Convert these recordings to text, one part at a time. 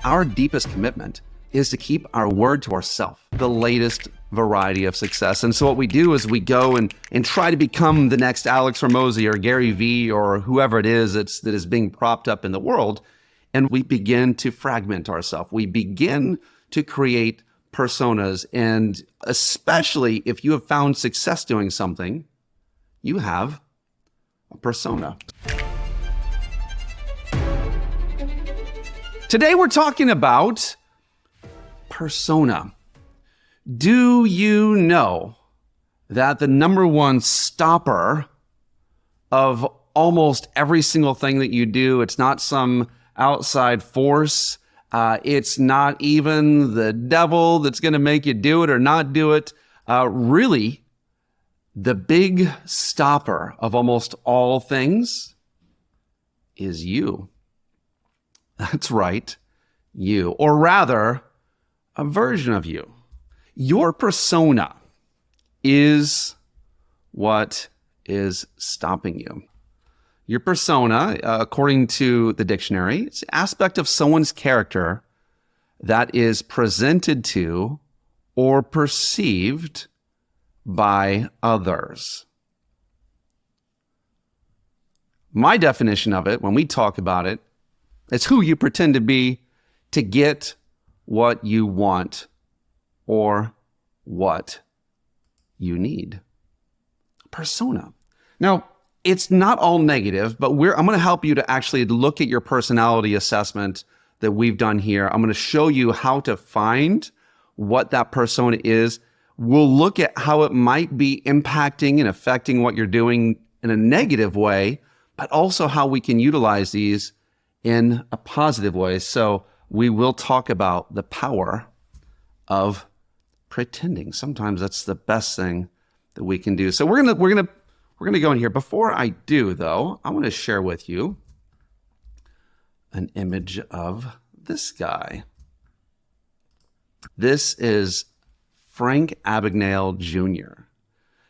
Our deepest commitment is to keep our word to ourselves, the latest variety of success. And so what we do is we go and try to become the next Alex Hormozi or Gary Vee or whoever it is that is being propped up in the world. And we begin to fragment ourselves. We begin to create personas. And especially if you have found success doing something, you have a persona. Today we're talking about persona. Do you know that the number one stopper of almost every single thing that you do, it's not some outside force, it's not even the devil that's going to make you do it or not do it. Really, the big stopper of almost all things is you. That's right, you. Or rather, a version of you. Your persona is what is stopping you. Your persona, according to the dictionary, it's an aspect of someone's character that is presented to or perceived by others. My definition of it, when we talk about it, it's who you pretend to be to get what you want or what you need. Persona. Now, it's not all negative, but I'm going to help you to actually look at your personality assessment that we've done here. I'm going to show you how to find what that persona is. We'll look at how it might be impacting and affecting what you're doing in a negative way, but also how we can utilize these in a positive way. So we will talk about the power of pretending. Sometimes that's the best thing that we can do. So we're gonna go in here. Before I do, though, I want to share with you an image of this guy. This is Frank Abagnale Jr.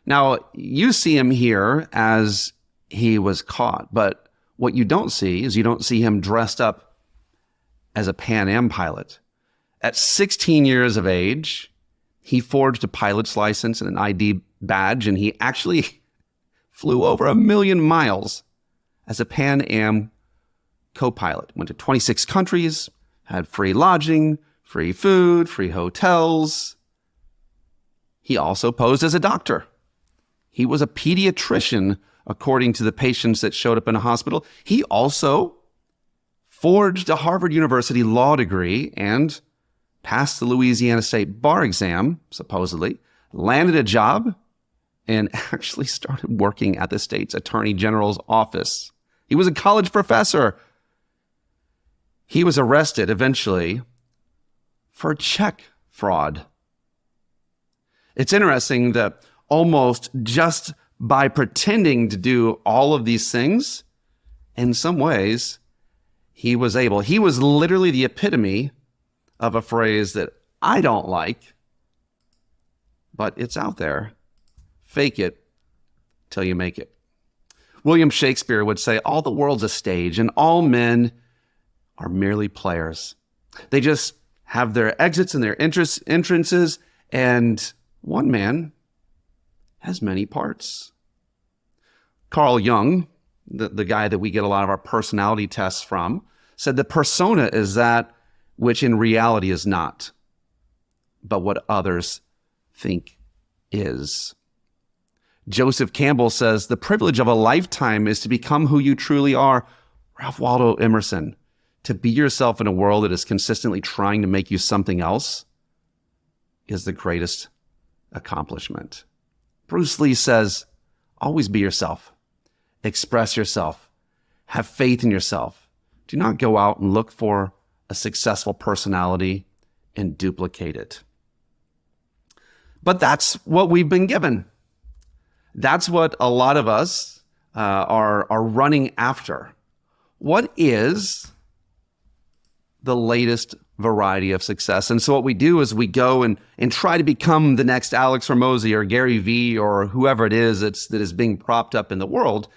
Now, you see him here as he was caught, but what you don't see is you don't see him dressed up as a Pan Am pilot. At 16 years of age, he forged a pilot's license and an ID badge, and he actually flew over 1 million miles as a Pan Am co-pilot. Went to 26 countries, had free lodging, free food, free hotels. He also posed as a doctor. He was a pediatrician, according to the patients that showed up in a hospital. He also forged a Harvard University law degree and passed the Louisiana State bar exam, supposedly, landed a job, and actually started working at the state's attorney general's office. He was a college professor. He was arrested eventually for check fraud. It's interesting that almost just by pretending to do all of these things, in some ways, he was literally the epitome of a phrase that I don't like, but it's out there. Fake it till you make it. William Shakespeare would say, all the world's a stage and all men are merely players. They just have their exits and their entrances, and one man has many parts. Carl Jung, the guy that we get a lot of our personality tests from, said the persona is that which in reality is not, but what others think is. Joseph Campbell says, the privilege of a lifetime is to become who you truly are. Ralph Waldo Emerson, to be yourself in a world that is consistently trying to make you something else is the greatest accomplishment. Bruce Lee says, always be yourself. Express yourself. Have faith in yourself. Do not go out and look for a successful personality and duplicate it. But that's what we've been given. That's what a lot of us are running after. What is the latest variety of success? And so what we do is we go and try to become the next Alex Hormozi or Gary Vee or whoever it is that is being propped up in the world.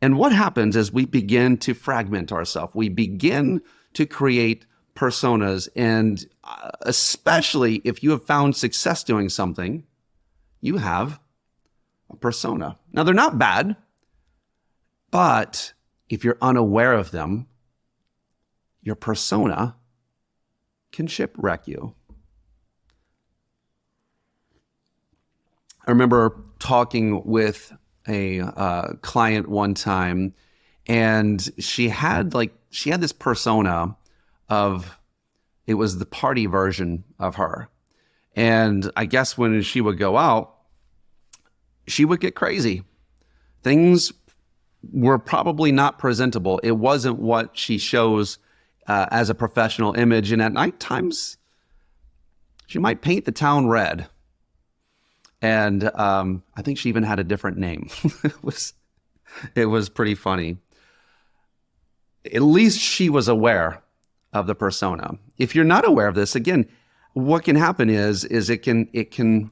And what happens is we begin to fragment ourselves. We begin to create personas. And especially if you have found success doing something, you have a persona. Now, they're not bad, but if you're unaware of them, your persona can shipwreck you. I remember talking with a client one time, and she had this persona of, it was the party version of her. And I guess when she would go out, she would get crazy. Things were probably not presentable. It wasn't what she shows as a professional image. And at night times, she might paint the town red. And I think she even had a different name. It was pretty funny. At least she was aware of the persona. If you're not aware of this, again, what can happen is it can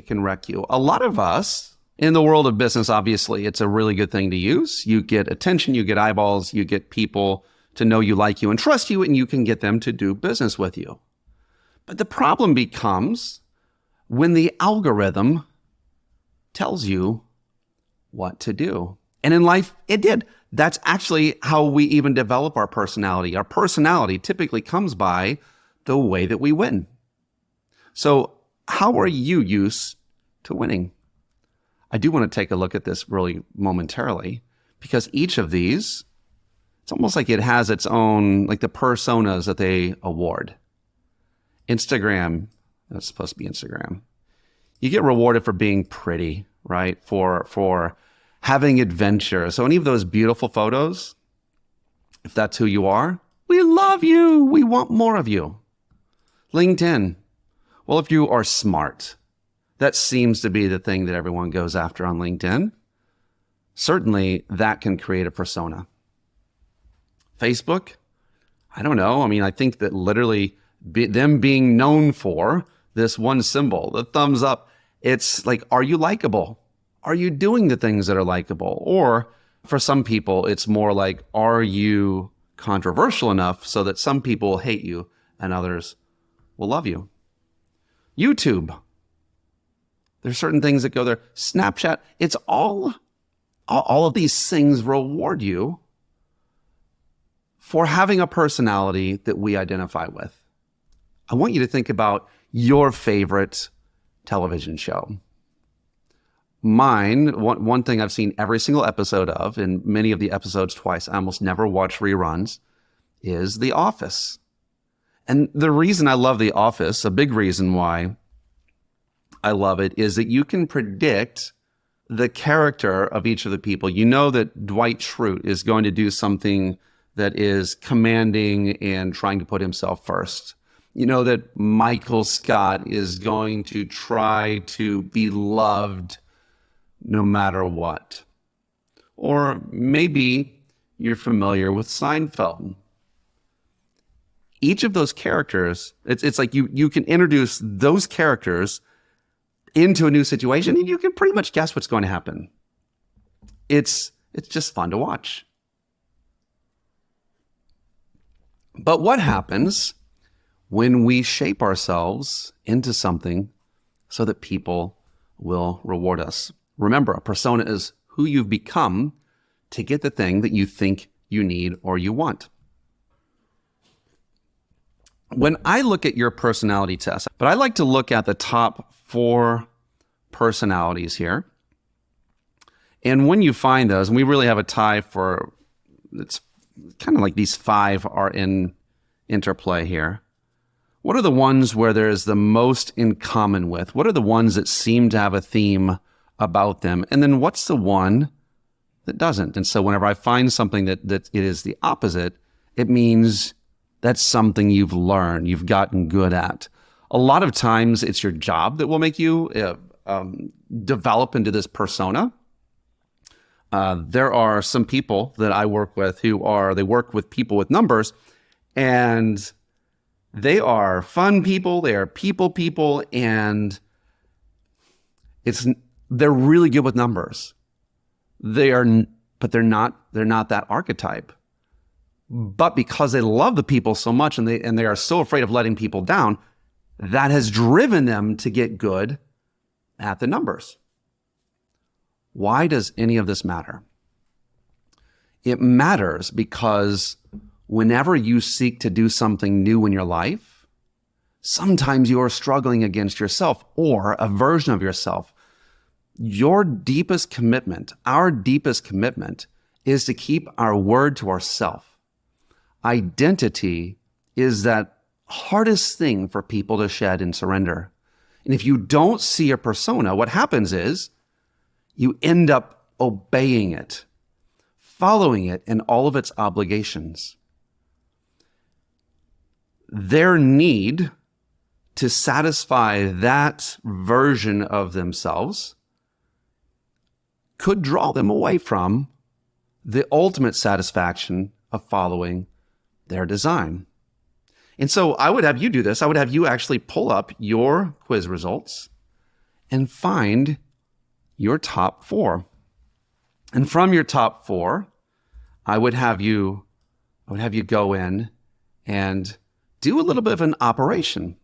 wreck you. A lot of us in the world of business, obviously, it's a really good thing to use. You get attention, you get eyeballs, you get people to know you, like you, and trust you, and you can get them to do business with you. But the problem becomes when the algorithm tells you what to do. And in life, it did. That's actually how we even develop our personality. Our personality typically comes by the way that we win. So how are you used to winning? I do want to take a look at this really momentarily, because each of these, it's almost like it has its own, like the personas that they award. Instagram, that's supposed to be Instagram. You get rewarded for being pretty, right? For having adventure. So any of those beautiful photos, if that's who you are, we love you. We want more of you. LinkedIn. Well, if you are smart, that seems to be the thing that everyone goes after on LinkedIn. Certainly that can create a persona. Facebook, I don't know. I mean, I think that literally them being known for this one symbol, the thumbs up, it's like, are you likable? Are you doing the things that are likable? Or for some people, it's more like, are you controversial enough so that some people will hate you and others will love you? YouTube. There's certain things that go there. Snapchat. It's all of these things reward you for having a personality that we identify with. I want you to think about your favorite television show. Mine, one thing I've seen every single episode of, and many of the episodes twice, I almost never watch reruns, is The Office. And the reason I love The Office, a big reason why I love it, is that you can predict the character of each of the people. You know that Dwight Schrute is going to do something that is commanding and trying to put himself first. You know that Michael Scott is going to try to be loved no matter what. Or maybe you're familiar with Seinfeld. Each of those characters, it's like you can introduce those characters into a new situation and you can pretty much guess what's going to happen. It's just fun to watch. But what happens when we shape ourselves into something so that people will reward us? Remember, a persona is who you've become to get the thing that you think you need or you want. When I look at your personality test, but I like to look at the top 4 personalities here. And when you find those, and we really have a tie for, it's kind of like these 5 are in interplay here. What are the ones where there's the most in common with? What are the ones that seem to have a theme about them? And then what's the one that doesn't? And so whenever I find something that it is the opposite, it means that's something you've learned, you've gotten good at. A lot of times it's your job that will make you develop into this persona. There are some people that I work with they work with people with numbers, and they are fun people, they are people, and they're really good with numbers. But they're not that archetype. But because they love the people so much and they are so afraid of letting people down, that has driven them to get good at the numbers. Why does any of this matter? It matters because whenever you seek to do something new in your life, sometimes you are struggling against yourself or a version of yourself. Your deepest commitment, our deepest commitment, is to keep our word to ourselves. Identity is that hardest thing for people to shed and surrender. And if you don't see a persona, what happens is you end up obeying it, following it in all of its obligations. Their need to satisfy that version of themselves could draw them away from the ultimate satisfaction of following their design. And so I would have you do this. I would have you actually pull up your quiz results and find your top 4. And from your top 4, I would have you go in and do a little bit of an operation.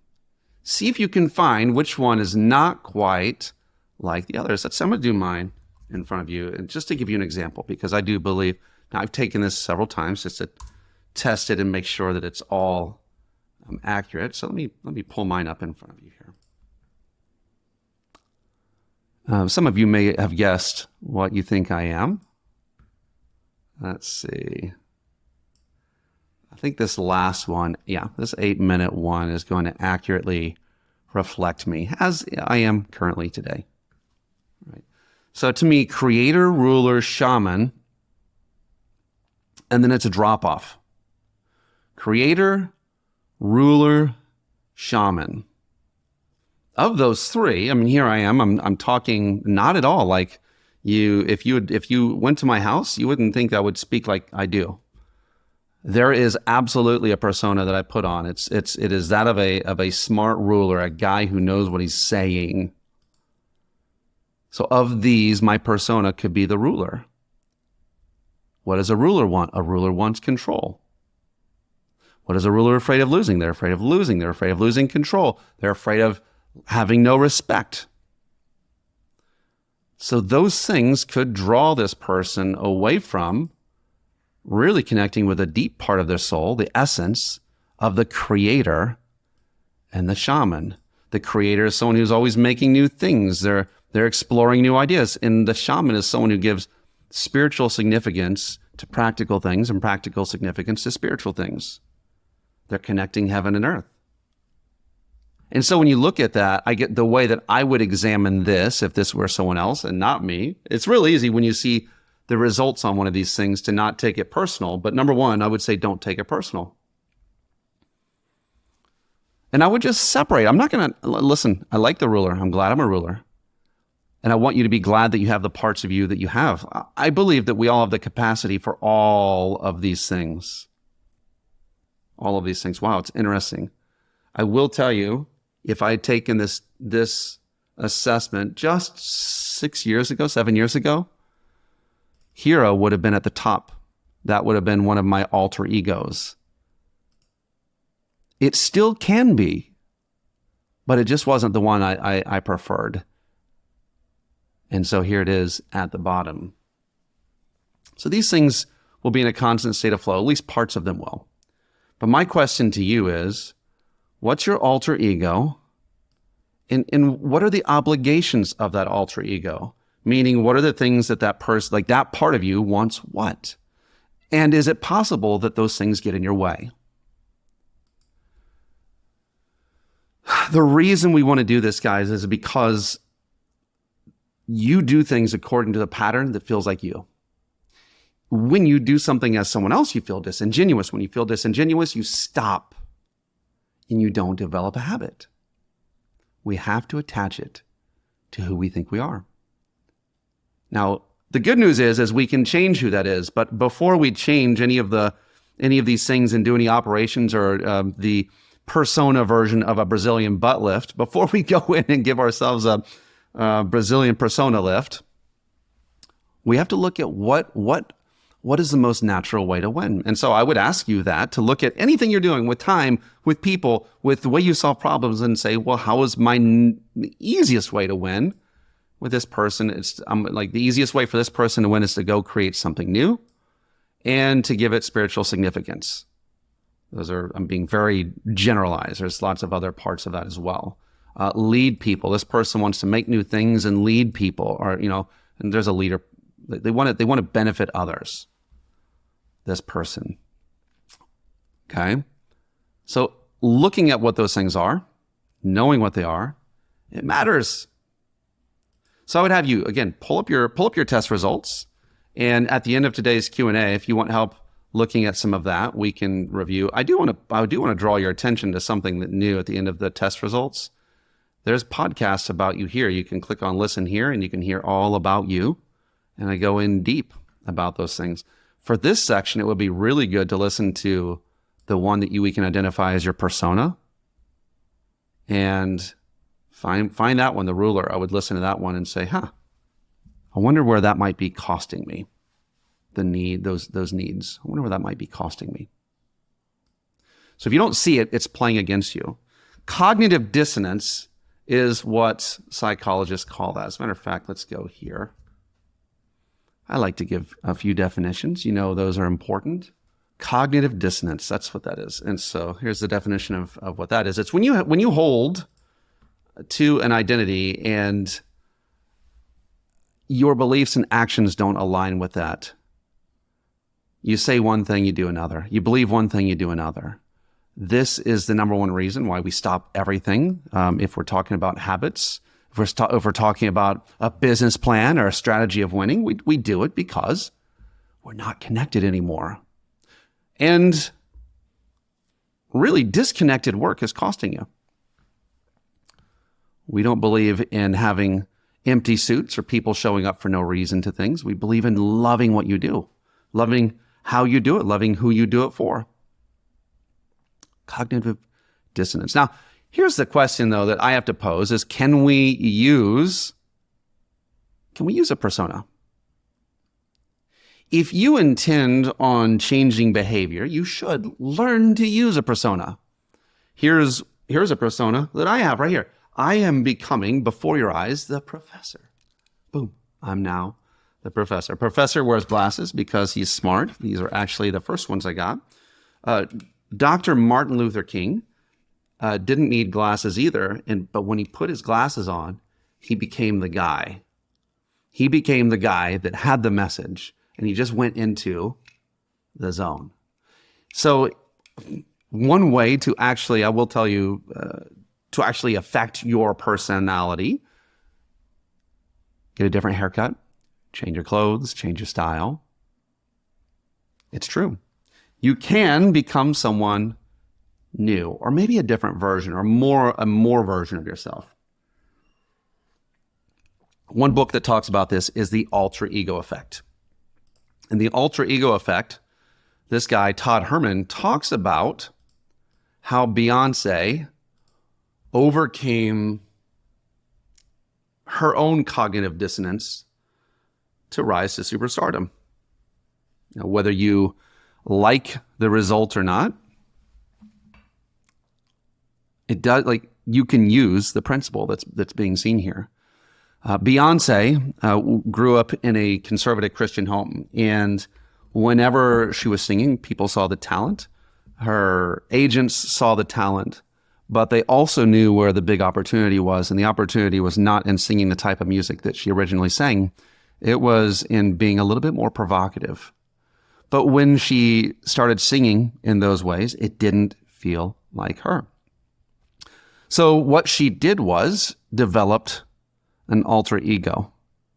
See if you can find which one is not quite like the others. I'm going to do mine in front of you, and just to give you an example, because I do believe, now I've taken this several times just to test it and make sure that it's all accurate. So let me pull mine up in front of you here. Some of you may have guessed what you think I am. Let's see. I think this last one, this 8-minute one is going to accurately reflect me as I am currently today. Right. So to me, creator, ruler, shaman, and then it's a drop-off. Creator, ruler, shaman. Of those 3, I mean, here I am. I'm talking not at all like you. If you went to my house, you wouldn't think I would speak like I do. There is absolutely a persona that I put on. It is that of a smart ruler, a guy who knows what he's saying. So of these, my persona could be the ruler. What does a ruler want? A ruler wants control. What is a ruler afraid of losing? They're afraid of losing. They're afraid of losing control. They're afraid of having no respect. So those things could draw this person away from really connecting with a deep part of their soul, the essence of the creator and the shaman. The creator is someone who's always making new things. They're exploring new ideas. And the shaman is someone who gives spiritual significance to practical things and practical significance to spiritual things. They're connecting heaven and earth. And so when you look at that, I get the way that I would examine this if this were someone else and not me. It's real easy when you see the results on one of these things to not take it personal. But number one, I would say don't take it personal. And I would just separate. I'm not going to, listen, I like the ruler. I'm glad I'm a ruler. And I want you to be glad that you have the parts of you that you have. I believe that we all have the capacity for all of these things. All of these things. Wow, it's interesting. I will tell you, if I had taken this assessment just 7 years ago, Hero would have been at the top. That would have been one of my alter egos. It still can be, but it just wasn't the one I preferred. And so here it is at the bottom. So these things will be in a constant state of flow, at least parts of them will. But my question to you is, what's your alter ego? And what are the obligations of that alter ego? Meaning, what are the things that person, like that part of you wants what? And is it possible that those things get in your way? The reason we want to do this, guys, is because you do things according to the pattern that feels like you. When you do something as someone else, you feel disingenuous. When you feel disingenuous, you stop and you don't develop a habit. We have to attach it to who we think we are. Now, the good news is we can change who that is. But before we change any of these things and do any operations or the persona version of a Brazilian butt lift, before we go in and give ourselves a Brazilian persona lift, we have to look at what what is the most natural way to win? And so I would ask you that, to look at anything you're doing with time, with people, with the way you solve problems, and say, well, how is the easiest way to win with this person? It's like the easiest way for this person to win is to go create something new and to give it spiritual significance. I'm being very generalized. There's lots of other parts of that as well. Lead people. This person wants to make new things and lead people, or, and there's a leader. They want to benefit others. This person. Okay. So looking at what those things are, knowing what they are, it matters. So I would have you, again, pull up your test results. And at the end of today's Q&A, if you want help looking at some of that, we can review. I do want to draw your attention to something that new at the end of the test results. There's podcasts about you here. You can click on listen here and you can hear all about you. And I go in deep about those things. For this section, it would be really good to listen to the one that we can identify as your persona. And find that one, the ruler. I would listen to that one and say, I wonder where that might be costing me. Those needs. I wonder where that might be costing me. So if you don't see it, it's playing against you. Cognitive dissonance is what psychologists call that. As a matter of fact, let's go here. I like to give a few definitions. Those are important. Cognitive dissonance, that's what that is. And so here's the definition of what that is. It's when you hold to an identity and your beliefs and actions don't align with that. You say one thing, you do another. You believe one thing, you do another. This is the number one reason why we stop everything. If we're talking about habits, if we're talking about a business plan or a strategy of winning, we do it because we're not connected anymore. And really, disconnected work is costing you. We don't believe in having empty suits or people showing up for no reason to things. We believe in loving what you do, loving how you do it, loving who you do it for. Cognitive dissonance. Now, here's the question, though, that I have to pose is, can we use a persona? If you intend on changing behavior, you should learn to use a persona. Here's a persona that I have right here. I am becoming, before your eyes, the professor. Boom. I'm now the professor. Professor wears glasses because he's smart. These are actually the first ones I got. Dr. Martin Luther King didn't need glasses either, but when he put his glasses on, he became the guy. He became the guy that had the message, and he just went into the zone. So one way to actually, I will tell you, to actually affect your personality, get a different haircut, change your clothes, change your style. It's true. You can become someone new, or maybe a different version, or a more version of yourself. One book that talks about this is The Alter Ego Effect. And the alter ego effect, this guy, Todd Herman, talks about how Beyonce overcame her own cognitive dissonance to rise to superstardom. Now, whether you like the result or not, it does, you can use the principle that's being seen here. Beyonce grew up in a conservative Christian home, and whenever she was singing, people saw the talent. Her agents saw the talent, but they also knew where the big opportunity was, and the opportunity was not in singing the type of music that she originally sang. It was in being a little bit more provocative. But when she started singing in those ways, it didn't feel like her. So what she did was developed an alter ego,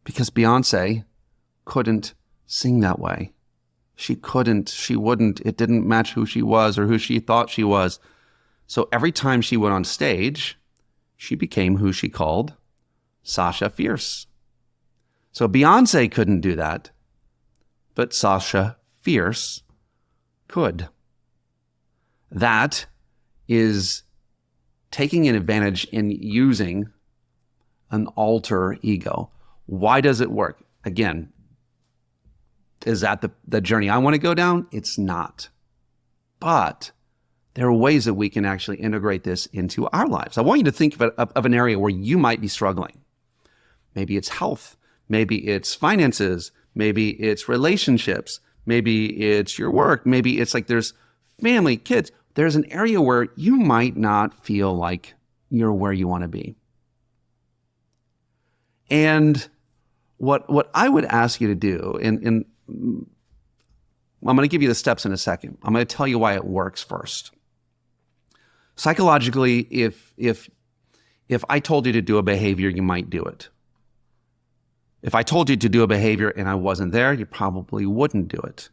because Beyonce couldn't sing that way. She wouldn't, it didn't match who she was or who she thought she was. So every time she went on stage, she became who she called Sasha Fierce. So Beyonce couldn't do that, but Sasha Fierce could. That is taking an advantage in using an alter ego. Why does it work? Again, Is that the journey I want to go down? It's not. But there are ways that we can actually integrate this into our lives. I want you to think of an area where you might be struggling. Maybe it's health. Maybe it's finances. Maybe it's relationships. Maybe it's your work. Maybe it's like there's family, kids. There's an area where you might not feel like you're where you want to be. And what I would ask you to do, and I'm going to give you the steps in a second. I'm going to tell you why it works first. Psychologically, if I told you to do a behavior, you might do it. If I told you to do a behavior and I wasn't there, you probably wouldn't do it.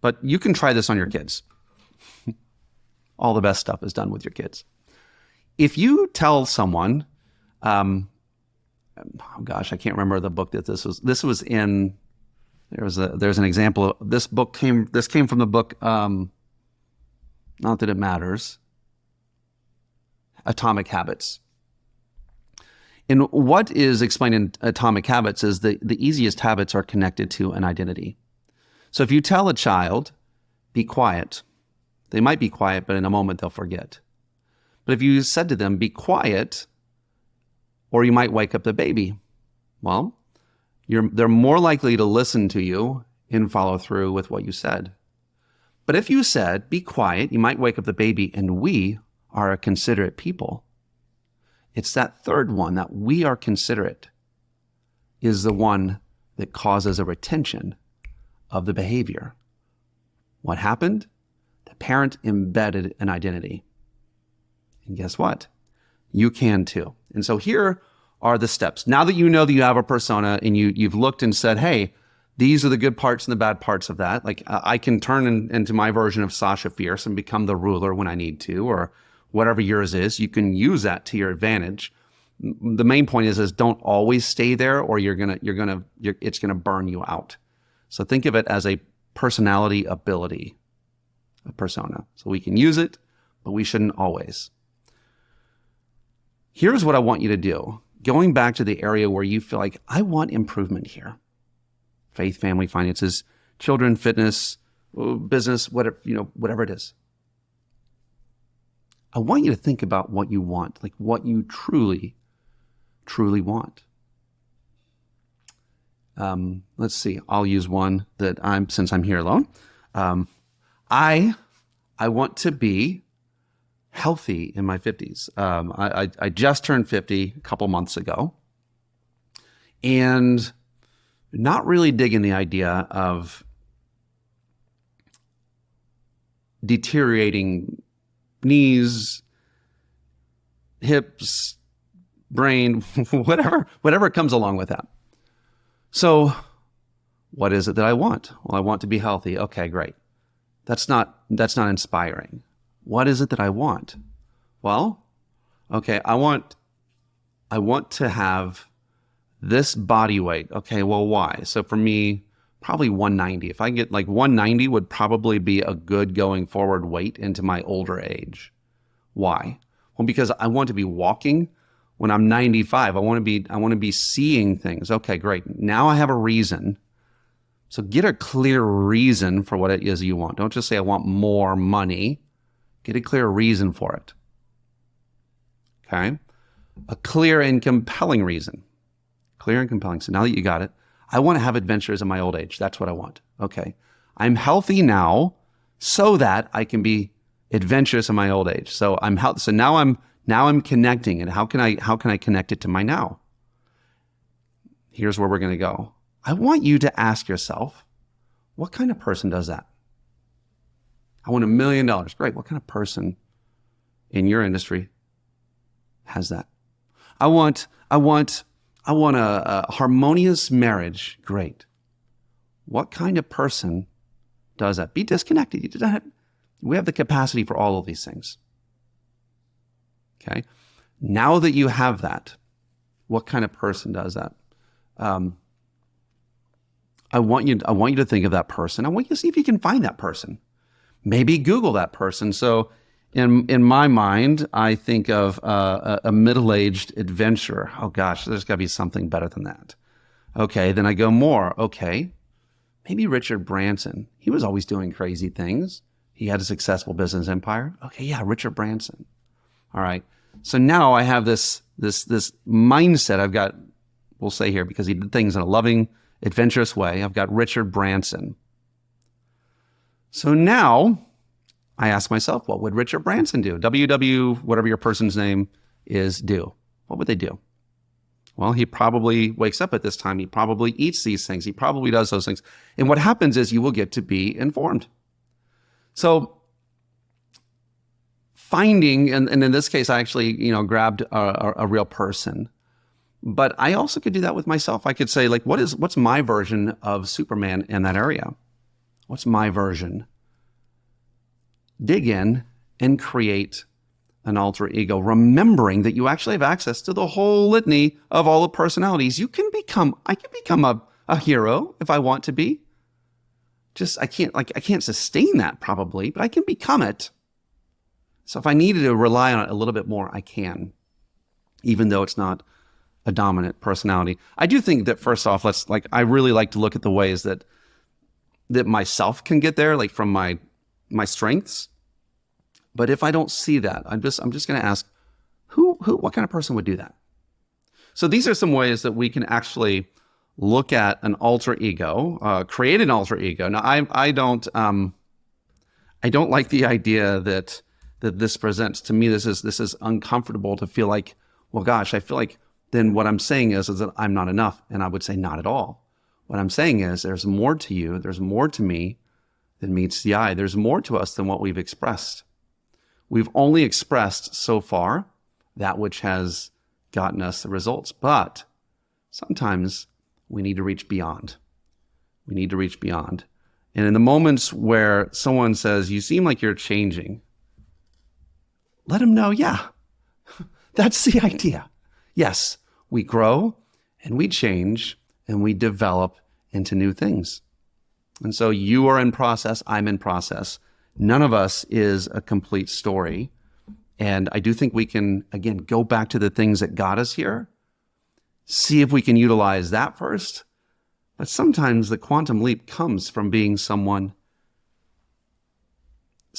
But you can try this on your kids. All the best stuff is done with your kids. If you tell someone, oh gosh, I can't remember the book that this was in. There's an example of this came from the book, not that it matters, Atomic Habits. And what is explained in Atomic Habits is the easiest habits are connected to an identity. So if you tell a child, be quiet, they might be quiet, but in a moment they'll forget. But if you said to them, be quiet, or you might wake up the baby, well, they're more likely to listen to you and follow through with what you said. But if you said, be quiet, you might wake up the baby, and we are a considerate people. It's that third one, that we are considerate, is the one that causes a retention of the behavior. What happened? The parent embedded an identity. And guess what? You can too. And so here are the steps. Now that you know that you have a persona and you've looked and said, hey, these are the good parts and the bad parts of that. Like I can turn into my version of Sasha Fierce and become the ruler when I need to, or whatever yours is. You can use that to your advantage. The main point is don't always stay there, or it's gonna burn you out. So think of it as a personality ability, a persona. So we can use it, but we shouldn't always. Here's what I want you to do. Going back to the area where you feel like, I want improvement here. Faith, family, finances, children, fitness, business, whatever it is. I want you to think about what you want, like what you truly, truly want. Let's see. I'll use one that since I'm here alone. I want to be healthy in my 50s. I just turned 50 a couple months ago, and not really digging the idea of deteriorating knees, hips, brain, whatever comes along with that. So what is it that I want? Well, I want to be healthy. Okay, great. That's not inspiring. What is it that I want? Well, okay, I want to have this body weight. Okay, well, why? So for me, probably 190. If I get like 190 would probably be a good going forward weight into my older age. Why? Well, because I want to be walking when I'm 95. I want to be seeing things. Okay, great. Now I have a reason. So get a clear reason for what it is you want. Don't just say I want more money. Get a clear reason for it. Okay? A clear and compelling reason. Clear and compelling. So now that you got it, I want to have adventures in my old age. That's what I want. Okay. I'm healthy now so that I can be adventurous in my old age. So I'm healthy. So now I'm connecting. And how can I connect it to my now? Here's where we're going to go. I want you to ask yourself, what kind of person does that? I want $1 million. Great. What kind of person in your industry has that? I want a harmonious marriage. Great. What kind of person does that? Be disconnected. We have the capacity for all of these things. Okay. Now that you have that, what kind of person does that? I want you to think of that person. I want you to see if you can find that person. Maybe Google that person. So in my mind, I think of a middle-aged adventurer. Oh gosh, there's got to be something better than that. Okay, then I go more. Okay, Maybe Richard Branson. He was always doing crazy things. He had a successful business empire. Okay, yeah, Richard Branson. All right. So now I have this mindset I've got, we'll say here, because he did things in a loving, adventurous way. I've got Richard Branson. So now I ask myself, what would Richard Branson do? WW, whatever your person's name is, do. What would they do? Well, he probably wakes up at this time. He probably eats these things. He probably does those things. And what happens is you will get to be informed. So finding, and in this case, I actually, grabbed a real person. But I also could do that with myself. I could say, like, what's my version of Superman in that area? What's my version? Dig in and create an alter ego, remembering that you actually have access to the whole litany of all the personalities. I can become a hero if I want to be. I can't sustain that probably, but I can become it. So if I needed to rely on it a little bit more, I can, even though it's not a dominant personality. I do think that first off, I really like to look at the ways that myself can get there, like from my strengths. But if I don't see that, I'm just going to ask, what kind of person would do that? So these are some ways that we can actually look at an alter ego, create an alter ego. Now, I don't like the idea that this presents to me. This is uncomfortable to feel like, well, gosh, I feel like then what I'm saying is that I'm not enough. And I would say not at all. What I'm saying is there's more to you. There's more to me than meets the eye. There's more to us than what we've expressed. We've only expressed so far that which has gotten us the results. But sometimes we need to reach beyond. We need to reach beyond. And in the moments where someone says, you seem like you're changing, let them know, yeah, that's the idea. Yes, we grow and we change and we develop into new things. And so you are in process, I'm in process. None of us is a complete story. And I do think we can, again, go back to the things that got us here, see if we can utilize that first. But sometimes the quantum leap comes from being someone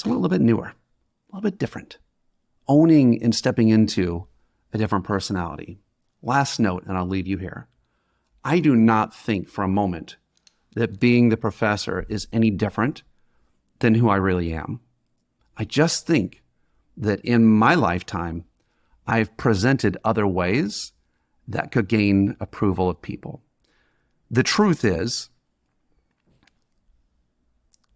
a little bit newer, a little bit different, owning and stepping into a different personality. Last note, and I'll leave you here. I do not think for a moment that being the professor is any different than who I really am. I just think that in my lifetime, I've presented other ways that could gain approval of people. The truth is,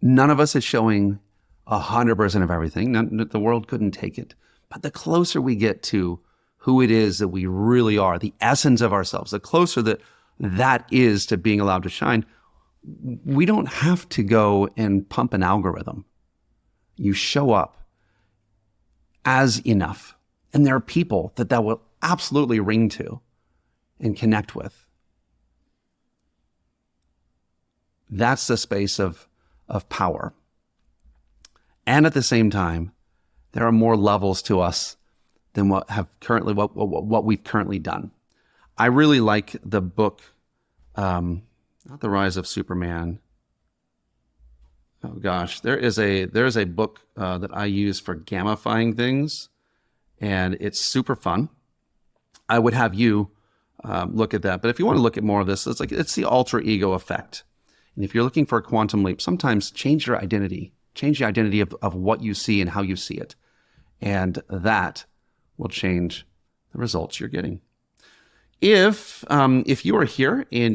none of us is showing 100% of everything. The world couldn't take it. But the closer we get to who it is that we really are, the essence of ourselves, the closer that is to being allowed to shine, we don't have to go and pump an algorithm. You show up as enough. And there are people that will absolutely ring to and connect with. That's the space of power. And at the same time, there are more levels to us than what we've currently done. I really like the book, not The Rise of Superman. Oh gosh, there is a book that I use for gamifying things, and it's super fun. I would have you look at that. But if you want to look at more of this, it's the alter ego effect. And if you're looking for a quantum leap, sometimes change your identity. Change the identity of what you see and how you see it. And that will change the results you're getting. If you are here and you